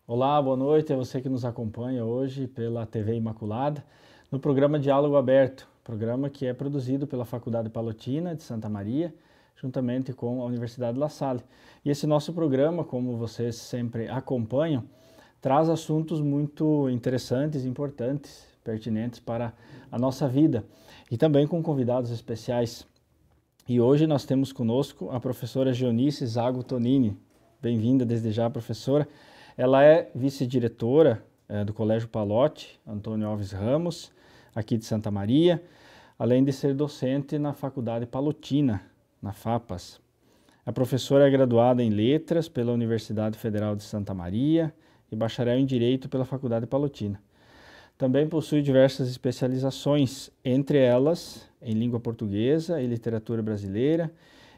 Olá, boa noite a você que nos acompanha hoje pela TV Imaculada, no programa Diálogo Aberto, programa que é produzido pela Faculdade Palotina de Santa Maria, juntamente com a Universidade La Salle. E esse nosso programa, como vocês sempre acompanham, traz assuntos muito interessantes, importantes, pertinentes para a nossa vida e também com convidados especiais. E hoje nós temos conosco a professora Geonice Zago Tonini. Bem-vinda desde já, professora. Ela é vice-diretora do Colégio Palotti, Antônio Alves Ramos, aqui de Santa Maria, além de ser docente na Faculdade Palotina, na FAPAS. A professora é graduada em Letras pela Universidade Federal de Santa Maria e bacharel em Direito pela Faculdade Palotina. Também possui diversas especializações, entre elas em Língua Portuguesa e Literatura Brasileira,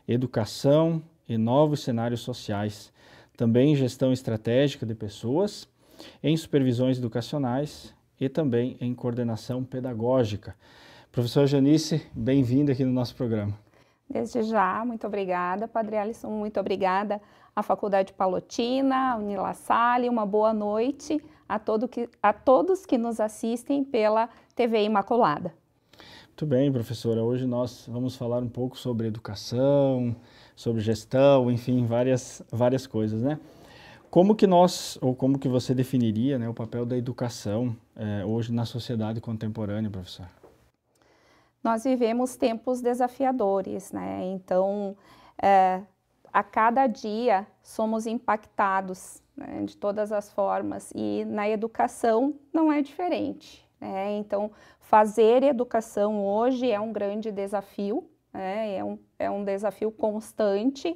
Educação e Novos Cenários Sociais, também em Gestão Estratégica de Pessoas, em Supervisões Educacionais e também em Coordenação Pedagógica. Professora Geonice, bem-vinda aqui no nosso programa. Desde já, muito obrigada, Padre Alisson, muito obrigada à Faculdade Palotina, à Unila Salle, uma boa noite a todos que nos assistem pela TV Imaculada. Muito bem, professora. Hoje nós vamos falar um pouco sobre educação, sobre gestão, enfim, várias coisas, né? Como que você definiria, né, o papel da educação hoje na sociedade contemporânea, professora? Nós vivemos tempos desafiadores, né? Então, a cada dia somos impactados, né, de todas as formas, e na educação não é diferente, né? Então, fazer educação hoje é um grande desafio, né? É um desafio constante.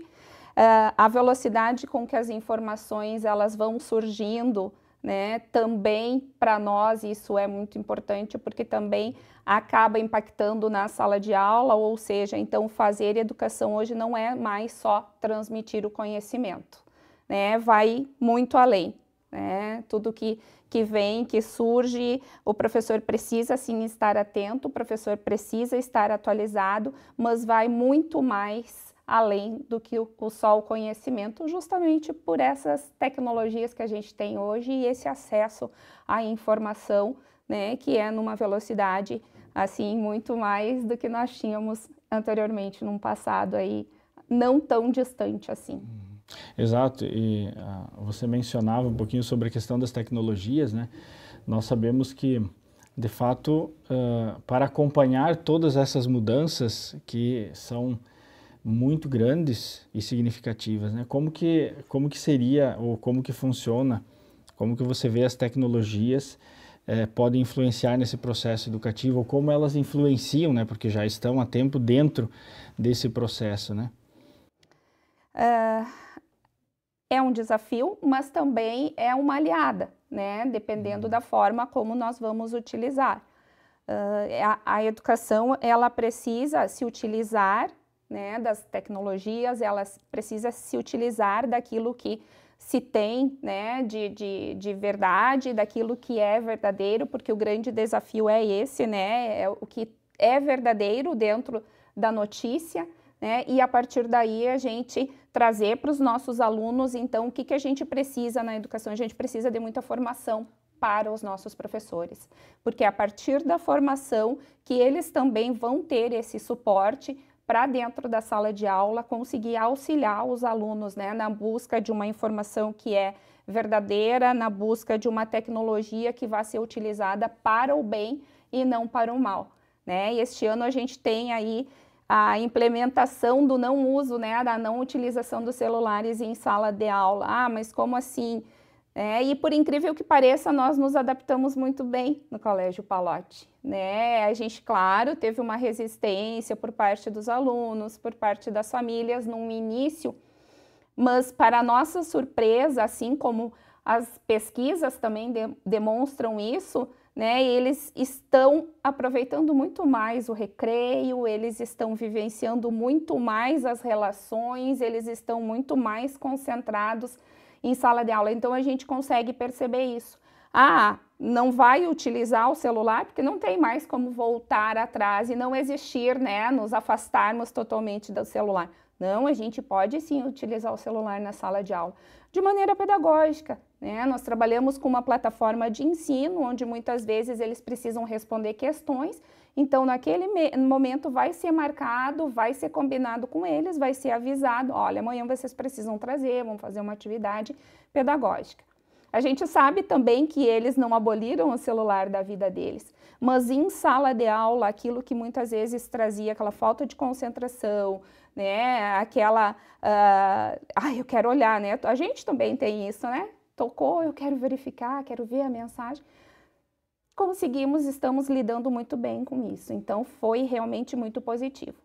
A velocidade com que as informações elas vão surgindo, né, também para nós isso é muito importante, porque também acaba impactando na sala de aula, ou seja, então fazer educação hoje não é mais só transmitir o conhecimento, né, vai muito além, né, tudo que vem, que surge, o professor precisa sim estar atento, o professor precisa estar atualizado, mas vai muito mais além do que só o conhecimento, justamente por essas tecnologias que a gente tem hoje e esse acesso à informação, né, que é numa velocidade, assim, muito mais do que nós tínhamos anteriormente, num passado aí não tão distante assim. Exato, e você mencionava um pouquinho sobre a questão das tecnologias, né? Nós sabemos que, de fato, para acompanhar todas essas mudanças que são muito grandes e significativas, né? Como que seria, ou como que funciona, como que você vê as tecnologias podem influenciar nesse processo educativo, ou como elas influenciam, né? Porque já estão há tempo dentro desse processo, né? É um desafio, mas também é uma aliada, né? Dependendo da forma como nós vamos utilizar. A educação, ela precisa se utilizar, né, das tecnologias, ela precisa se utilizar daquilo que se tem, né, de verdade, daquilo que é verdadeiro, porque o grande desafio é esse, né, é o que é verdadeiro dentro da notícia, né, e a partir daí a gente trazer para os nossos alunos, então, o que a gente precisa na educação? A gente precisa de muita formação para os nossos professores, porque é a partir da formação que eles também vão ter esse suporte para dentro da sala de aula conseguir auxiliar os alunos, né, na busca de uma informação que é verdadeira, na busca de uma tecnologia que vai ser utilizada para o bem e não para o mal, né? E este ano a gente tem aí a implementação do não uso, né, da não utilização dos celulares em sala de aula. Ah, mas como assim? E por incrível que pareça, nós nos adaptamos muito bem no Colégio Palotti, né? A gente, claro, teve uma resistência por parte dos alunos, por parte das famílias no início, mas para nossa surpresa, assim como as pesquisas também demonstram isso, né? Eles estão aproveitando muito mais o recreio, eles estão vivenciando muito mais as relações, eles estão muito mais concentrados em sala de aula, então a gente consegue perceber isso. Ah, não vai utilizar o celular porque não tem mais como voltar atrás e não existir, né, nos afastarmos totalmente do celular. Não, a gente pode sim utilizar o celular na sala de aula, de maneira pedagógica, né? Nós trabalhamos com uma plataforma de ensino, onde muitas vezes eles precisam responder questões, então naquele momento vai ser marcado, vai ser combinado com eles, vai ser avisado, olha, amanhã vocês precisam trazer, vamos fazer uma atividade pedagógica. A gente sabe também que eles não aboliram o celular da vida deles, mas em sala de aula, aquilo que muitas vezes trazia aquela falta de concentração, né, aquela, eu quero olhar, né, a gente também tem isso, né, tocou, eu quero verificar, quero ver a mensagem. Conseguimos, estamos lidando muito bem com isso, então foi realmente muito positivo.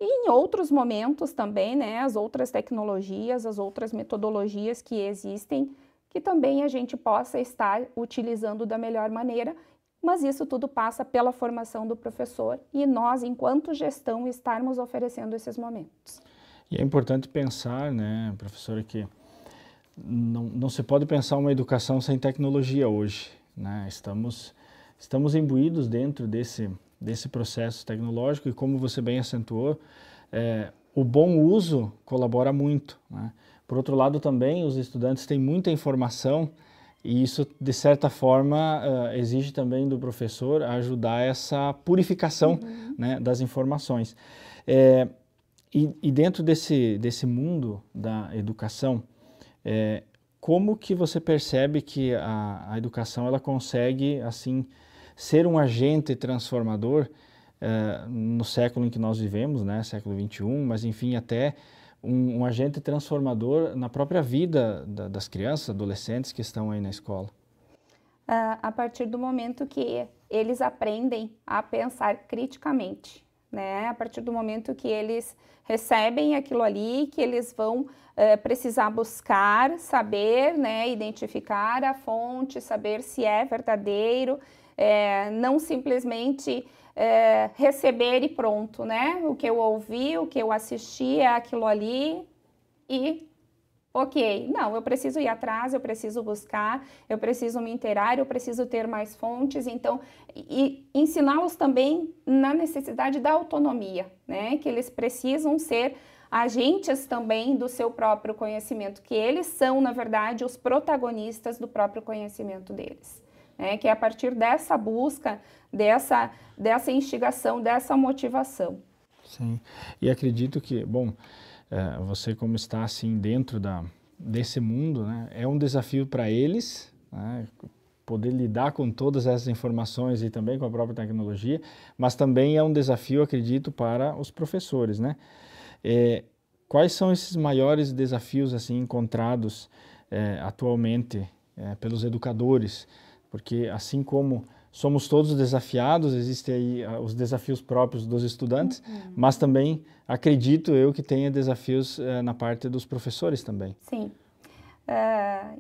E em outros momentos também, né, as outras tecnologias, as outras metodologias que existem, que também a gente possa estar utilizando da melhor maneira, mas isso tudo passa pela formação do professor e nós, enquanto gestão, estarmos oferecendo esses momentos. E é importante pensar, né, professora, que não se pode pensar uma educação sem tecnologia hoje, né? Estamos imbuídos dentro desse processo tecnológico e, como você bem acentuou, o bom uso colabora muito, né? Por outro lado, também os estudantes têm muita informação e isso, de certa forma, exige também do professor ajudar essa purificação, né, das informações. E dentro desse mundo da educação, como que você percebe que a educação ela consegue, assim, ser um agente transformador no século em que nós vivemos, né, século XXI, mas enfim, até um agente transformador na própria vida das crianças, adolescentes que estão aí na escola? A partir do momento que eles aprendem a pensar criticamente, né? A partir do momento que eles recebem aquilo ali, que eles vão precisar buscar, saber, né, identificar a fonte, saber se é verdadeiro, não simplesmente receber e pronto, né? O que eu ouvi, o que eu assisti é aquilo ali e ok. Não, eu preciso ir atrás, eu preciso buscar, eu preciso me inteirar, eu preciso ter mais fontes, então, e ensiná-los também na necessidade da autonomia, né? Que eles precisam ser agentes também do seu próprio conhecimento, que eles são, na verdade, os protagonistas do próprio conhecimento deles. Que é a partir dessa busca, dessa instigação, dessa motivação. Sim, e acredito que, bom, você como está assim dentro desse mundo, né, é um desafio para eles, né, poder lidar com todas essas informações e também com a própria tecnologia, mas também é um desafio, acredito, para os professores, né? Quais são esses maiores desafios assim encontrados atualmente pelos educadores? Porque assim como somos todos desafiados, existem aí os desafios próprios dos estudantes, mas também acredito eu que tenha desafios na parte dos professores também. Sim.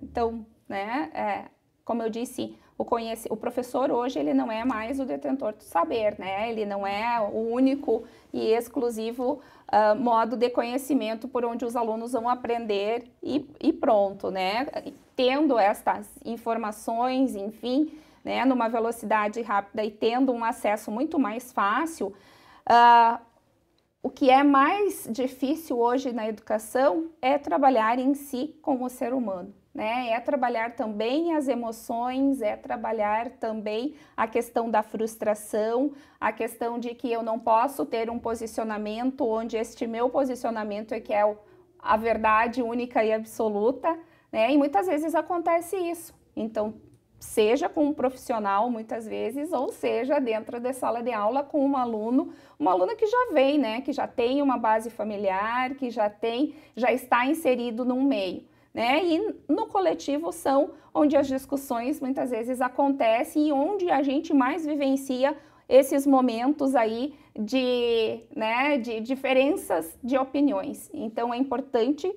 Então, né, como eu disse, o professor hoje ele não é mais o detentor do saber, né? Ele não é o único e exclusivo modo de conhecimento por onde os alunos vão aprender e pronto, né? Tendo estas informações, enfim, né, numa velocidade rápida e tendo um acesso muito mais fácil, o que é mais difícil hoje na educação é trabalhar em si com o ser humano, né? É trabalhar também as emoções, é trabalhar também a questão da frustração, a questão de que eu não posso ter um posicionamento onde este meu posicionamento é que é a verdade única e absoluta, né? E muitas vezes acontece isso. Então, seja com um profissional, muitas vezes, ou seja dentro da sala de aula com um aluno, uma aluna que já vem, né? Que já tem uma base familiar, que já está inserido num meio, né? E no coletivo são onde as discussões muitas vezes acontecem e onde a gente mais vivencia esses momentos aí de diferenças de opiniões. Então, é importante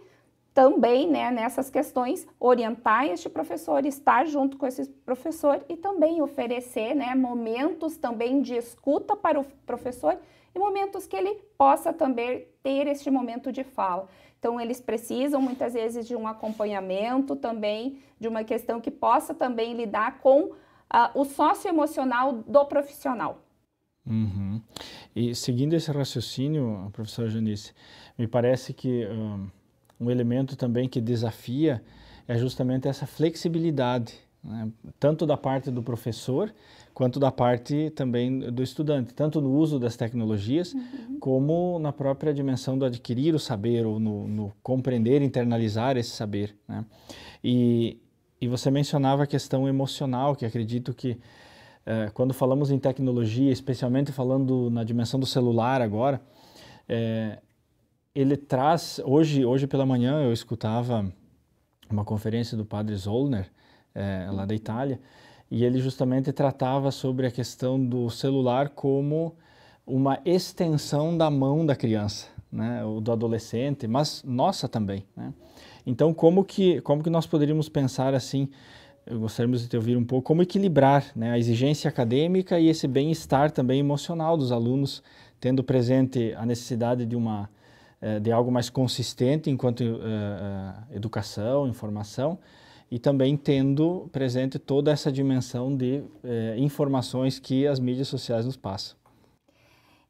também, né, nessas questões, orientar este professor, estar junto com esse professor e também oferecer, né, momentos também de escuta para o professor e momentos que ele possa também ter este momento de fala. Então, eles precisam muitas vezes de um acompanhamento também, de uma questão que possa também lidar com o socioemocional do profissional. Uhum. E seguindo esse raciocínio, professora Janice, me parece que um elemento também que desafia é justamente essa flexibilidade, né? Tanto da parte do professor, quanto da parte também do estudante, tanto no uso das tecnologias, como na própria dimensão do adquirir o saber, ou no compreender, internalizar esse saber, né? E você mencionava a questão emocional, que acredito que quando falamos em tecnologia, especialmente falando na dimensão do celular agora, ele traz, hoje pela manhã eu escutava uma conferência do padre Zollner, lá da Itália, e ele justamente tratava sobre a questão do celular como uma extensão da mão da criança, né, ou do adolescente, mas nossa também, né? Então, como que nós poderíamos pensar assim, gostaríamos de te ouvir um pouco, como equilibrar, né, a exigência acadêmica e esse bem-estar também emocional dos alunos, tendo presente a necessidade de algo mais consistente enquanto educação, informação, e também tendo presente toda essa dimensão de informações que as mídias sociais nos passam.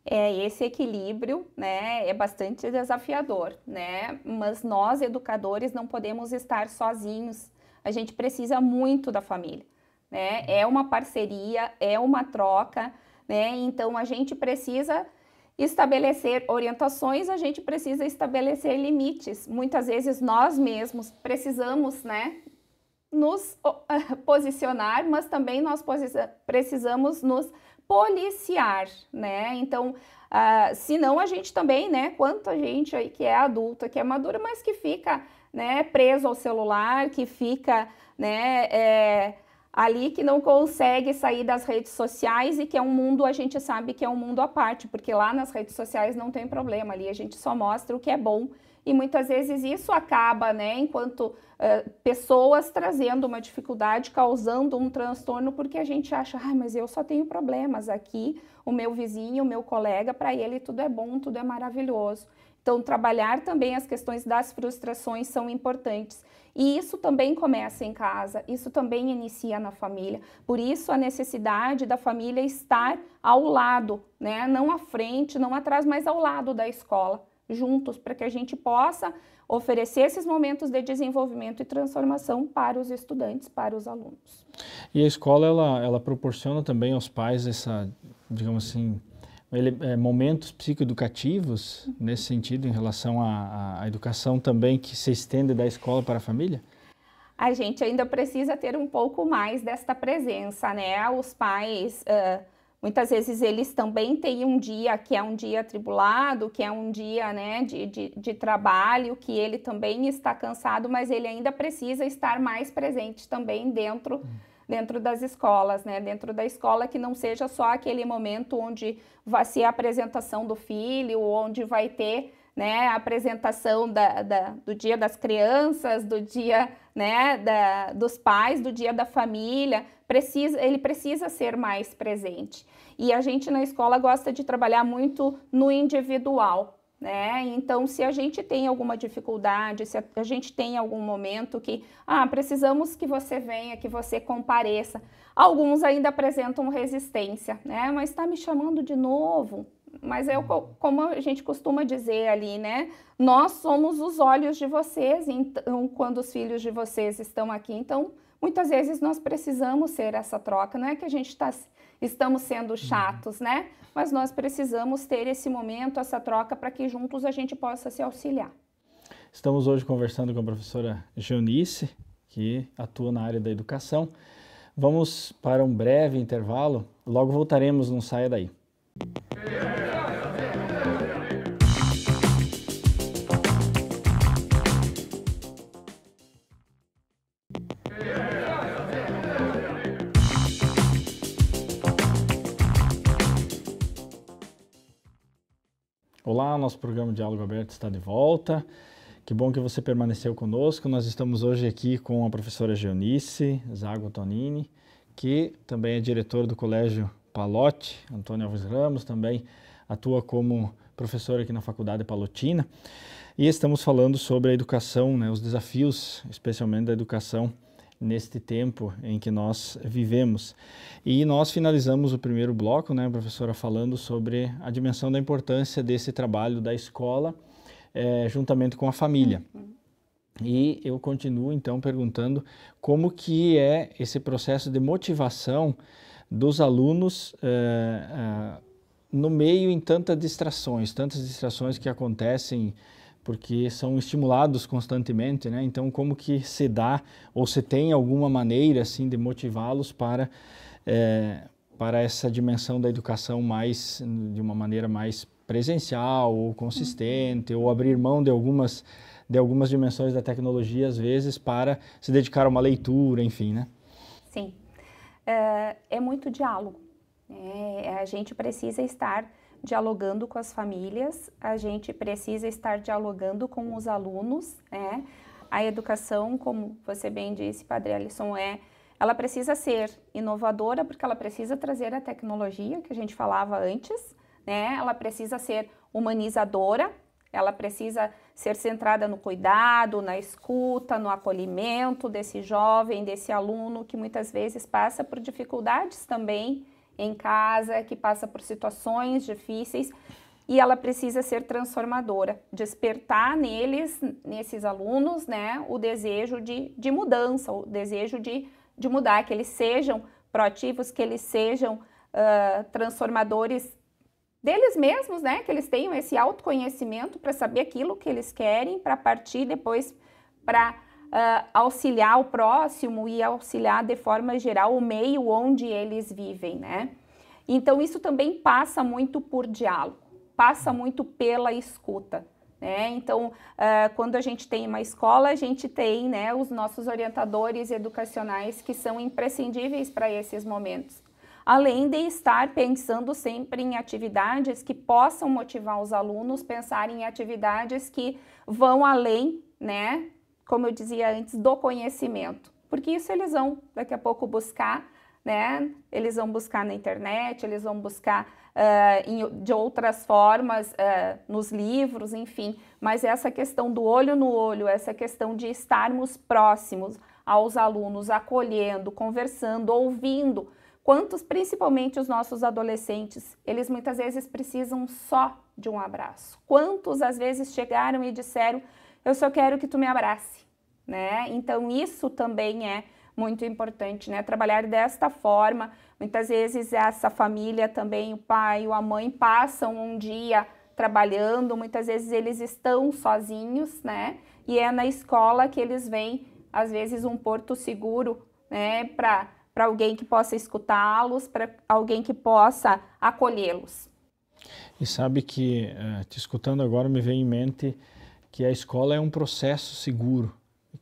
Esse equilíbrio, né, é bastante desafiador, né? Mas nós, educadores, não podemos estar sozinhos. A gente precisa muito da família, né? É uma parceria, é uma troca, né? Então, a gente precisa estabelecer orientações, a gente precisa estabelecer limites. Muitas vezes nós mesmos precisamos, né, nos posicionar, mas também nós precisamos nos policiar, né? Então, senão a gente também, né, quanta gente aí que é adulta, que é madura, mas que fica, né, preso ao celular, que fica, né, ali, que não consegue sair das redes sociais, e que é um mundo, a gente sabe que é um mundo à parte, porque lá nas redes sociais não tem problema, ali a gente só mostra o que é bom, e muitas vezes isso acaba, né, enquanto pessoas trazendo uma dificuldade, causando um transtorno, porque a gente acha, mas eu só tenho problemas aqui, o meu vizinho, o meu colega, para ele tudo é bom, tudo é maravilhoso. Então, trabalhar também as questões das frustrações são importantes. E isso também começa em casa, isso também inicia na família. Por isso, a necessidade da família estar ao lado, né? Não à frente, não atrás, mas ao lado da escola, juntos, para que a gente possa oferecer esses momentos de desenvolvimento e transformação para os estudantes, para os alunos. E a escola, ela proporciona também aos pais digamos assim, momentos psicoeducativos nesse sentido, em relação à educação também, que se estende da escola para a família? A gente ainda precisa ter um pouco mais desta presença, né? Os pais, muitas vezes eles também têm um dia que é um dia atribulado, que é um dia, né, de trabalho, que ele também está cansado, mas ele ainda precisa estar mais presente também dentro das escolas, né? Dentro da escola, que não seja só aquele momento onde vai ser a apresentação do filho, onde vai ter, né, a apresentação do dia das crianças, do dia, né, dos pais, do dia da família. Ele precisa ser mais presente. E a gente na escola gosta de trabalhar muito no individual, né? Então, se a gente tem alguma dificuldade, se a gente tem algum momento que, precisamos que você venha, que você compareça. Alguns ainda apresentam resistência, né? Mas está me chamando de novo. Mas como a gente costuma dizer ali, né? Nós somos os olhos de vocês, então, quando os filhos de vocês estão aqui. Então, muitas vezes nós precisamos ser essa troca. Não é que a gente estamos sendo chatos, né? Mas nós precisamos ter esse momento, essa troca, para que juntos a gente possa se auxiliar. Estamos hoje conversando com a professora Geonice, que atua na área da educação. Vamos para um breve intervalo, logo voltaremos, não saia daí. Olá, nosso programa Diálogo Aberto está de volta. Que bom que você permaneceu conosco. Nós estamos hoje aqui com a professora Geonice Zago Tonini, que também é diretora do Colégio Palotti, Antônio Alves Ramos, também atua como professora aqui na Faculdade Palotina. E estamos falando sobre a educação, né, os desafios, especialmente da educação, neste tempo em que nós vivemos. E nós finalizamos o primeiro bloco, né, professora, falando sobre a dimensão da importância desse trabalho da escola, juntamente com a família. E eu continuo então perguntando como que é esse processo de motivação dos alunos no meio em tantas distrações que acontecem porque são estimulados constantemente, né? Então como que se dá ou se tem alguma maneira assim de motivá-los para essa dimensão da educação mais de uma maneira mais presencial ou consistente, ou abrir mão de algumas dimensões da tecnologia, às vezes, para se dedicar a uma leitura, enfim, né? Sim, é muito diálogo. A gente precisa estar dialogando com as famílias, a gente precisa estar dialogando com os alunos, né? A educação, como você bem disse, Padre Alisson, ela precisa ser inovadora porque ela precisa trazer a tecnologia que a gente falava antes, né? Ela precisa ser humanizadora, ela precisa ser centrada no cuidado, na escuta, no acolhimento desse jovem, desse aluno que muitas vezes passa por dificuldades também em casa, que passa por situações difíceis, e ela precisa ser transformadora, despertar nesses alunos, né, o desejo de mudança, o desejo de mudar, que eles sejam proativos, que eles sejam transformadores deles mesmos, né, que eles tenham esse autoconhecimento para saber aquilo que eles querem, para partir depois para auxiliar o próximo e auxiliar de forma geral o meio onde eles vivem, né? Então isso também passa muito por diálogo, passa muito pela escuta, né? Então quando a gente tem uma escola, a gente tem, né, os nossos orientadores educacionais que são imprescindíveis para esses momentos. Além de estar pensando sempre em atividades que possam motivar os alunos, pensar em atividades que vão além, né, como eu dizia antes, do conhecimento. Porque isso eles vão daqui a pouco buscar, né, eles vão buscar na internet, eles vão buscar de outras formas, nos livros, enfim. Mas essa questão do olho no olho, essa questão de estarmos próximos aos alunos, acolhendo, conversando, ouvindo. Quantos, principalmente os nossos adolescentes, eles muitas vezes precisam só de um abraço. Quantos às vezes chegaram e disseram, eu só quero que tu me abrace, né? Então isso também é muito importante, né? Trabalhar desta forma, muitas vezes essa família também, o pai ou a mãe passam um dia trabalhando, muitas vezes eles estão sozinhos, né? E é na escola que eles veem, às vezes, um porto seguro, né? Para alguém que possa escutá-los, para alguém que possa acolhê-los. E sabe que, te escutando agora, me vem em mente que a escola é um processo seguro,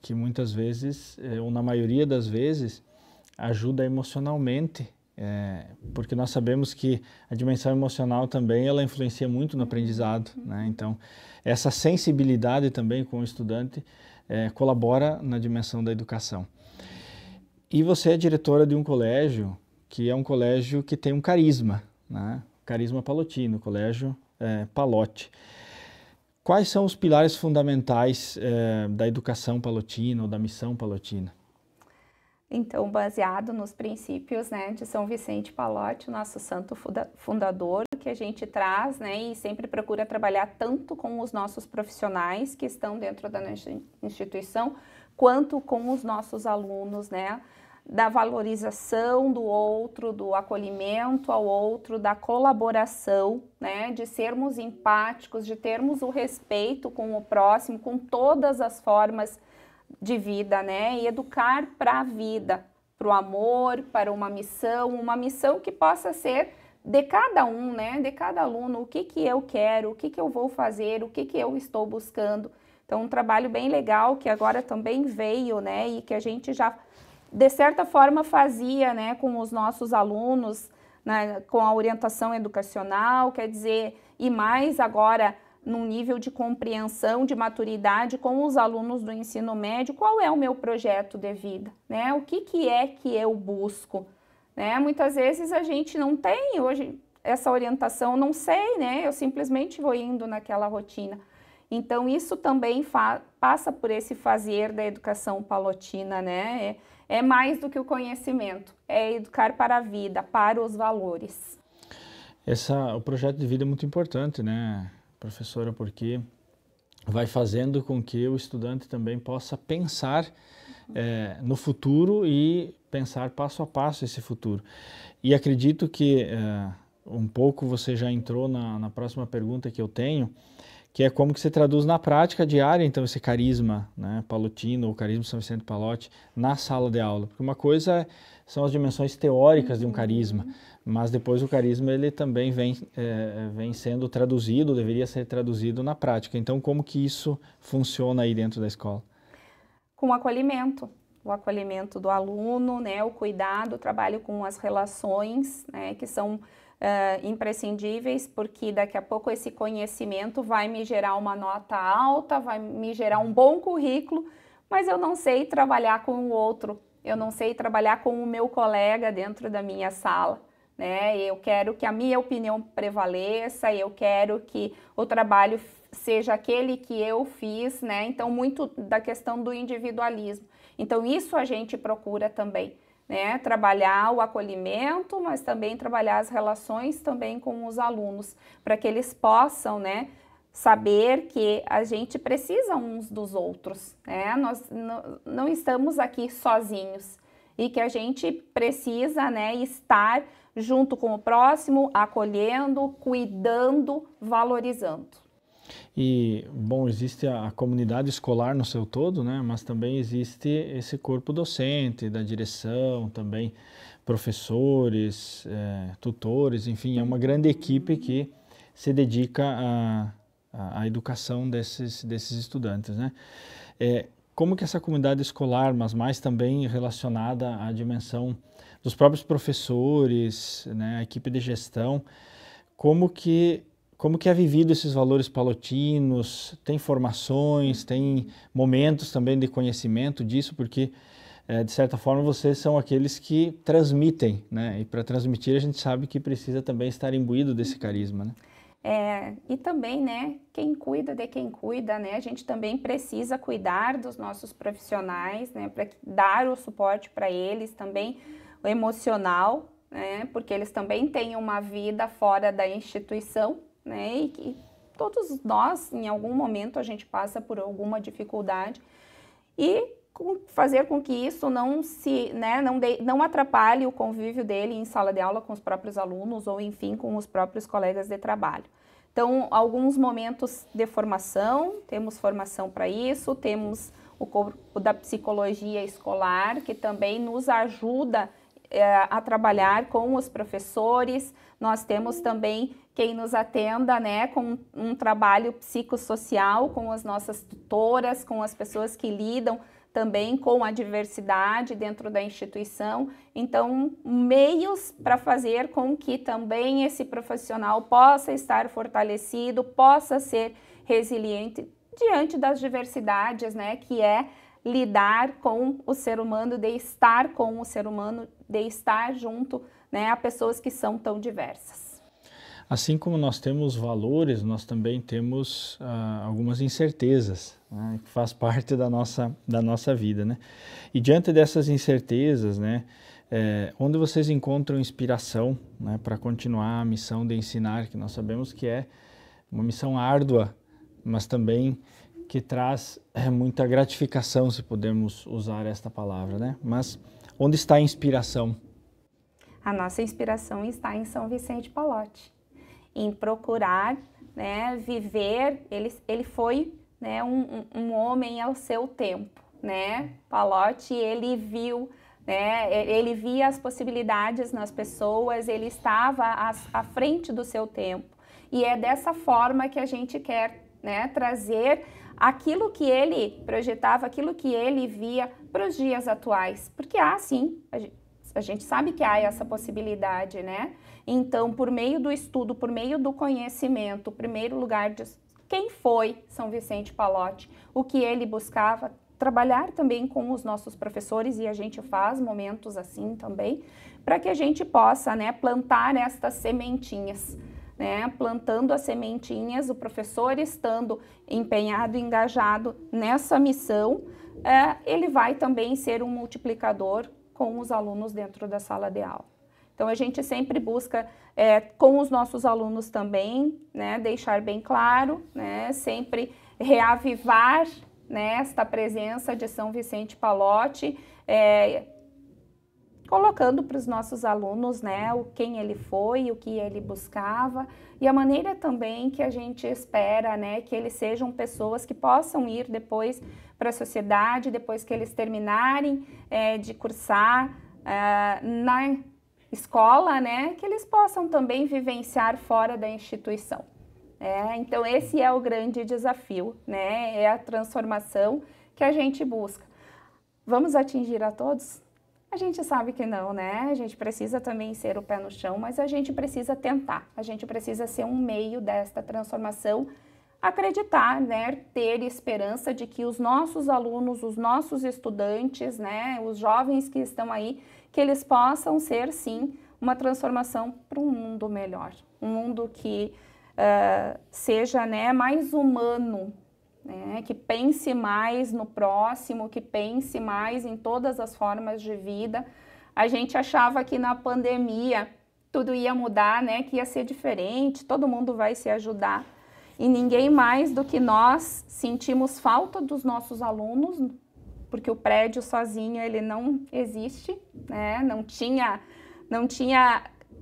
que muitas vezes, ou na maioria das vezes, ajuda emocionalmente, porque nós sabemos que a dimensão emocional também ela influencia muito no aprendizado, né? Então, essa sensibilidade também com o estudante colabora na dimensão da educação. E você é diretora de um colégio que é um colégio que tem um carisma, né? Carisma palotino, Colégio Palotti. Quais são os pilares fundamentais da educação palotina ou da missão palotina? Então, baseado nos princípios, né, de São Vicente Palotti, o nosso santo fundador, que a gente traz, né, e sempre procura trabalhar tanto com os nossos profissionais que estão dentro da nossa instituição, quanto com os nossos alunos, né, da valorização do outro, do acolhimento ao outro, da colaboração, né, de sermos empáticos, de termos o respeito com o próximo, com todas as formas de vida, né, e educar para a vida, para o amor, para uma missão que possa ser de cada um, né, de cada aluno, o que que eu quero, o que que eu vou fazer, o que que eu estou buscando. Então, um trabalho bem legal que agora também veio, né, e que a gente já de certa forma fazia, né, com os nossos alunos, né, com a orientação educacional, quer dizer, e mais agora num nível de compreensão, de maturidade com os alunos do ensino médio, qual é o meu projeto de vida, né, o que é que eu busco, né, muitas vezes a gente não tem hoje essa orientação, não sei, né, eu simplesmente vou indo naquela rotina. Então, isso também passa por esse fazer da educação palotina, né? É mais do que o conhecimento, é educar para a vida, para os valores. O projeto de vida é muito importante, né, professora? Porque vai fazendo com que o estudante também possa pensar no futuro e pensar passo a passo esse futuro. E acredito que um pouco você já entrou na próxima pergunta que eu tenho, que é como que você traduz na prática diária, então, esse carisma, né, palotino, ou carisma São Vicente Pallotti, na sala de aula. Porque uma coisa são as dimensões teóricas de um carisma, mas depois o carisma ele também vem sendo traduzido, deveria ser traduzido na prática. Então, como que isso funciona aí dentro da escola? Com o acolhimento do aluno, né, o cuidado, o trabalho com as relações, né, que são imprescindíveis, porque daqui a pouco esse conhecimento vai me gerar uma nota alta, vai me gerar um bom currículo, mas eu não sei trabalhar com o outro, eu não sei trabalhar com o meu colega dentro da minha sala, né? Eu quero que a minha opinião prevaleça, eu quero que o trabalho seja aquele que eu fiz, né? Então, muito da questão do individualismo. Então, isso a gente procura também, né? Trabalhar o acolhimento, mas também trabalhar as relações também com os alunos, para que eles possam, né, saber que a gente precisa uns dos outros, né? Nós não estamos aqui sozinhos e que a gente precisa, né, estar junto com o próximo, acolhendo, cuidando, valorizando. E, bom, existe a comunidade escolar no seu todo, né? Mas também existe esse corpo docente, da direção, também professores, tutores, enfim, é uma grande equipe que se dedica à educação desses estudantes, né? Como que essa comunidade escolar, mas mais também relacionada à dimensão dos próprios professores, né, a equipe de gestão, como que é vivido esses valores palotinos? Tem formações, tem momentos também de conhecimento disso, porque de certa forma vocês são aqueles que transmitem, né? E para transmitir a gente sabe que precisa também estar imbuído desse carisma, né? E também, né, quem cuida de quem cuida, né, a gente também precisa cuidar dos nossos profissionais, né, para dar o suporte para eles também, o emocional, né, porque eles também têm uma vida fora da instituição, né, e que todos nós, em algum momento, a gente passa por alguma dificuldade e fazer com que isso não atrapalhe o convívio dele em sala de aula com os próprios alunos ou, enfim, com os próprios colegas de trabalho. Então, alguns momentos de formação, temos formação para isso, temos o corpo da psicologia escolar, que também nos ajuda a trabalhar com os professores. Nós temos também quem nos atenda, né, com um trabalho psicossocial, com as nossas tutoras, com as pessoas que lidam também com a diversidade dentro da instituição. Então, meios para fazer com que também esse profissional possa estar fortalecido, possa ser resiliente diante das diversidades, né, que é lidar com o ser humano, de estar com o ser humano, de estar junto, né, a pessoas que são tão diversas. Assim como nós temos valores, nós também temos algumas incertezas, né, que faz parte da nossa vida, né? E diante dessas incertezas, né, onde vocês encontram inspiração, né, para continuar a missão de ensinar, que nós sabemos que é uma missão árdua, mas também que traz muita gratificação, se podemos usar esta palavra, né? Mas onde está a inspiração? A nossa inspiração está em São Vicente Pallotti, em procurar, né, viver. Ele foi, né, um homem ao seu tempo, né? Pallotti, ele viu, né, ele via as possibilidades nas pessoas, ele estava à frente do seu tempo. E é dessa forma que a gente quer, né, trazer aquilo que ele projetava, aquilo que ele via para os dias atuais. Porque sim, a gente sabe que há essa possibilidade, né? Então, por meio do estudo, por meio do conhecimento, primeiro lugar de quem foi São Vicente Pallotti, o que ele buscava, trabalhar também com os nossos professores, e a gente faz momentos assim também, para que a gente possa, né, plantar estas sementinhas, né? Plantando as sementinhas, o professor estando empenhado, engajado nessa missão, ele vai também ser um multiplicador com os alunos dentro da sala de aula. Então, a gente sempre busca, com os nossos alunos também, né, deixar bem claro, né, sempre reavivar, né, esta presença de São Vicente Pallotti, colocando para os nossos alunos, né, quem ele foi, o que ele buscava e a maneira também que a gente espera, né, que eles sejam pessoas que possam ir depois para a sociedade, depois que eles terminarem de cursar na escola, né, que eles possam também vivenciar fora da instituição. Então esse é o grande desafio, né, é a transformação que a gente busca. Vamos atingir a todos? A gente sabe que não, né? A gente precisa também ser o pé no chão, mas a gente precisa tentar, a gente precisa ser um meio desta transformação, acreditar, né? Ter esperança de que os nossos alunos, os nossos estudantes, né? Os jovens que estão aí, que eles possam ser, sim, uma transformação para um mundo melhor, um mundo que seja, né, mais humano, que pense mais no próximo, que pense mais em todas as formas de vida. A gente achava que na pandemia tudo ia mudar, né, que ia ser diferente, todo mundo vai se ajudar. E ninguém mais do que nós sentimos falta dos nossos alunos, porque o prédio sozinho ele não existe, né, não tinha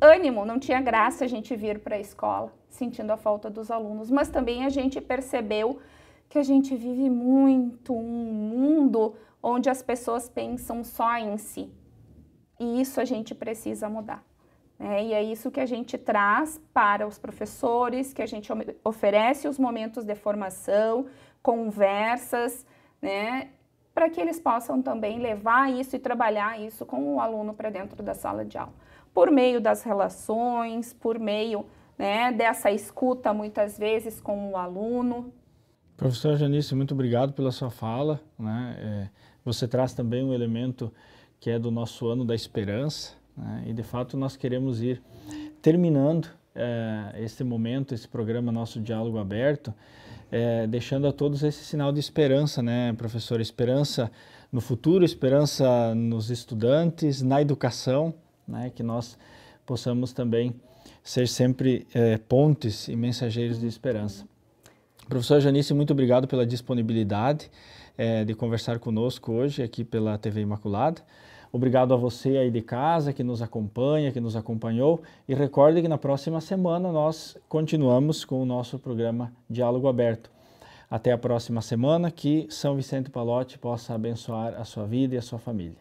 ânimo, não tinha graça a gente vir para a escola, sentindo a falta dos alunos. Mas também a gente percebeu que a gente vive muito um mundo onde as pessoas pensam só em si. E isso a gente precisa mudar. E é isso que a gente traz para os professores, que a gente oferece os momentos de formação, conversas, né, para que eles possam também levar isso e trabalhar isso com o aluno para dentro da sala de aula. Por meio das relações, por meio, né, dessa escuta muitas vezes com o aluno. Professora Janice, muito obrigado pela sua fala, né? Você traz também um elemento que é do nosso ano da esperança, né? E de fato nós queremos ir terminando esse momento, esse programa nosso Diálogo Aberto, deixando a todos esse sinal de esperança, né, professora? Esperança no futuro, esperança nos estudantes, na educação, né? Que nós possamos também ser sempre pontes e mensageiros de esperança. Professora Janice, muito obrigado pela disponibilidade de conversar conosco hoje aqui pela TV Imaculada. Obrigado a você aí de casa que nos acompanha, que nos acompanhou. E recorde que na próxima semana nós continuamos com o nosso programa Diálogo Aberto. Até a próxima semana, que São Vicente Pallotti possa abençoar a sua vida e a sua família.